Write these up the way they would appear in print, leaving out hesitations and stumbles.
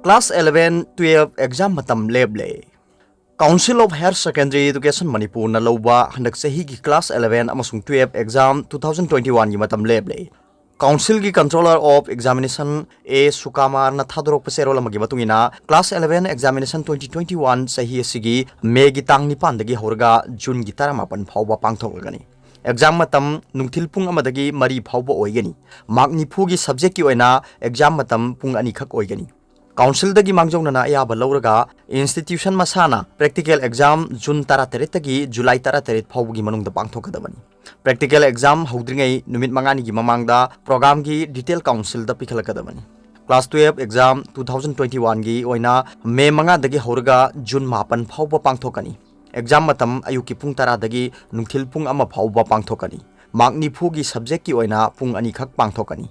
Class 11-12 exam matam leble. Council of Higher Secondary Education Manipur na lauba handak sahi gi Class 11 amasung 12 exam 2021 gi matam leble. Council gi Controller of Examination A Sukamar na thadorok pasero lamagi matungina Class 11 Examination 2021 sahi asigi May gi tang nipan dagi horga June gi taramapan phawba pangthokgani. Exam matam nungthil pung amadagi mari phawba oigani. Mark nipu gi subject ki oina exam matam pung ani khak oigani. Council dagi mangjongna ayaba lawraga institution masana practical exam June 13 tagi July 13 phawgi manungda pangthokadabani. Practical exam hawdringai numit mangani gi mamangda program gi detail council da pikhalakadabani. Class 12 exam 2021 gi oina May manga dagi horga June 9 phawba pangthokani. Exam matam ayuki pung 10 dagi nungthil pung ama phawba pangthokani. Mark nipu gi subject ki oina pung ani khak pangthokani.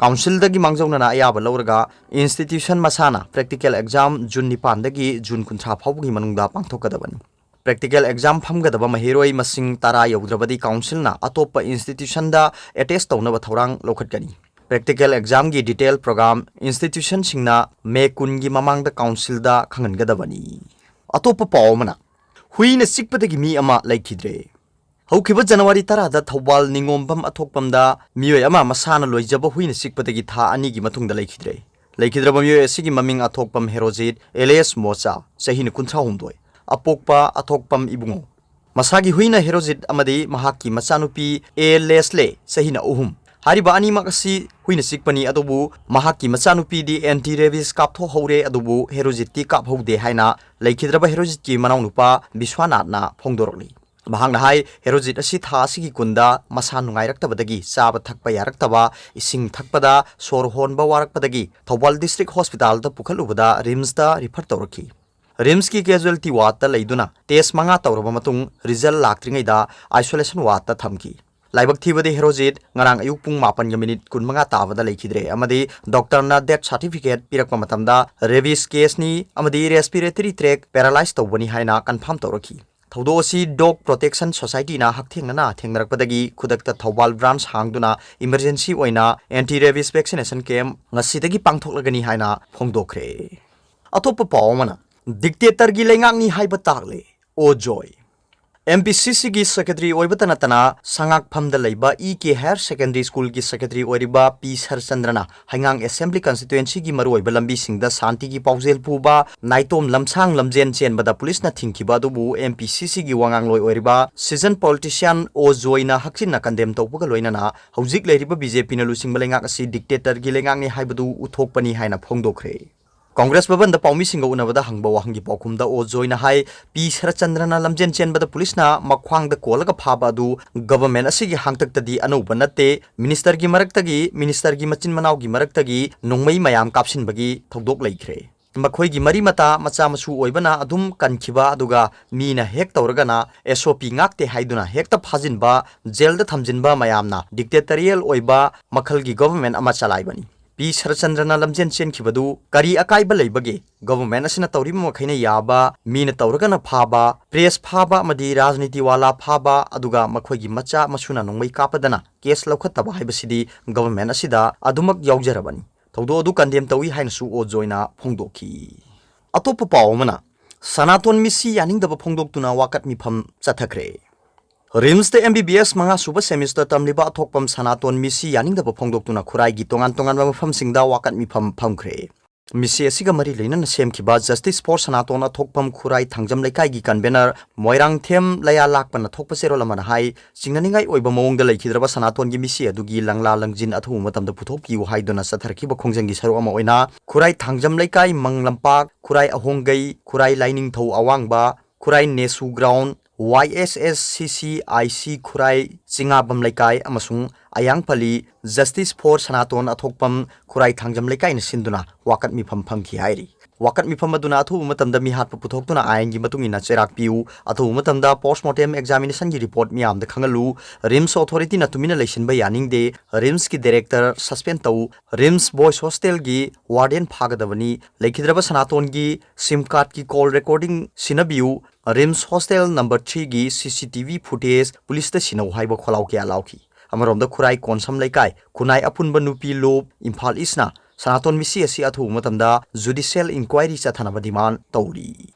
Council dagi mangjongna ayaba lawraga institution masana practical exam June 9 dagi June 13 phawgi manungda pangthokadabani. Practical exam phamgadaba mahiroi masing tara yaudrabadi council na atopa institution da attest tawnaba thorang lokhatgani. Practical exam gi detail program institution singna May 10 gi mamangda council da khangangadabani. Atopa pawmana huina sikpadagi mi ama laikhidre. Haukiba January 10 da Thawbal Ningombam athokpamda miyoi ama masana loijaba huina sikpadagi tha ani gi matungda laikhidre. Laikhidraba miyoi asigi maming athokpam Herojit Elias Mocha sahina 38 apokpa athokpam ibungo. Masagi huina Herojit amadi mahaki machanupi A Leslie sahina 3. Hariba ani makasi huina sikpani adubu mahaki machanupi di anti rabies kaptho hore adubu Herojit ki kaphaude haina laikhidraba Herojit ki manawnupa Biswanath na phongdorokli. Mahang hai Herojit asi tha asigi kunda masa nungairaktabadagi chaba thakpa yaraktaba ising thakpada sor honba warakpadagi Thawbal District Hospital da pukhalubada RIMS da refer tawraki. RIMS ki casualty ward ta leiduna test manga tawraba matung result laktringai da isolation ward ta thamki. Laibak thibade Herojit ngarang ayuk pung 8 kun manga tabada lekhidre amadi doctor na death certificate pirakpa matamda rabies case ni amadi respiratory tract paralyzed tawbani haina confirm tawraki. Thaudosi Dog Protection Society na hakthengna thengnarakpadagi khudakta Thawbal branch hangduna emergency oina anti rabies vaccination camp ngasidagi pangthoklagani haina phongdokre. Atopa pawmana dictator gi lengangni haiba takle o joy. MPCC gi secretary oibatanatana sangak phamda leiba EK Higher Secondary School gi secretary oiriba P Sarchandrana hangang assembly constituency gi maroiba lambi singda santi gi paujel puba naitom lamsang lamjen chen bada police na thingkiba dubu MPCC gi wangang loi oiriba season politician o joina hakchin na condemn tawbuga loina na hojik leiriba BJP na lusing malengak asi dictator gi lengang ni haibadu uthokpani haina phongdokre. Congress Bhavan da Paumi Singha unabada hangba wahangi paukumda o joina hai P Sarachandrana lamjen chenbada police na makhwang da kolaga phaba du government asigi hangtaktadi anuba natte minister gi maraktagi minister gi machin manaw gi maraktagi nongmai mayam kapsinbagi thodok leikre. Makhoi gi mari mata macha masu oibana adum kankhiba aduga mina hek tawragana SOP ngakte haiduna hekta phajinba jail da thamjinba mayamna dictatorial oiba makhal gi government ama chalaibani. P Sarachandrana lamjen chenkibadu kari akaiba leibage government asina tawriba makhaina yaba mina tawragana phaba press phaba amadi rajniti wala phaba aduga makhoigi macha masuna nongmai kapadana case laukhattaba haibasidi government asida adumak yaujarabani thawdo adu condemn tawi hainasu o joina phongdokhi. Atopa pawmana Sanaton misi yaningdaba phongdoktuna wakat mifam chathakre. RIMS the MBBS manga suba semester tamliba athokpam Sanaton misi yaningdaba phongdoktuna khurai gi tongan tongan mafam singda wakat mifam phamkhre. Misi asiga mari leina semkiba Justice for Sanaton athokpam khurai thangjam leikai gi convener Moirang Them laya lakpana thokpa sero lamana hai singnaningai oiba mawongda leikhidraba Sanaton gi misi adugi langla langjin athu matamda puthopki u haiduna satharkiba khongjangi saru ama oina khurai thangjam leikai manglampak khurai ahongai khurai lining thau awangba khurai nesu ground YSSCCIC Khurai Chingabam Laikai amasung Ayangpali Justice for Sanaton athokpam Khurai Thangjam Laikai na sinduna wakat mifam phangki hairi. Wakat mifam aduna athu matamda mi hatpa puthoktuna ayengi matungina cherak piu athu matamda postmortem examination gi report miyam da khangalu RIMS authority na tumina leisinba yaningde RIMS ki director suspend tau RIMS boys hostel gi warden phagadabani leikhidraba Sanaton gi sim card ki call recording sinabiu RIMS hostel number 3 gi CCTV footage police ta sinau haiba kholau ke alauki amarom da khurai konsam laikai kunai apunba nupi lob Imphal East na Sanaton misi asi athu matamda judicial inquiry chathanaba demand tawri.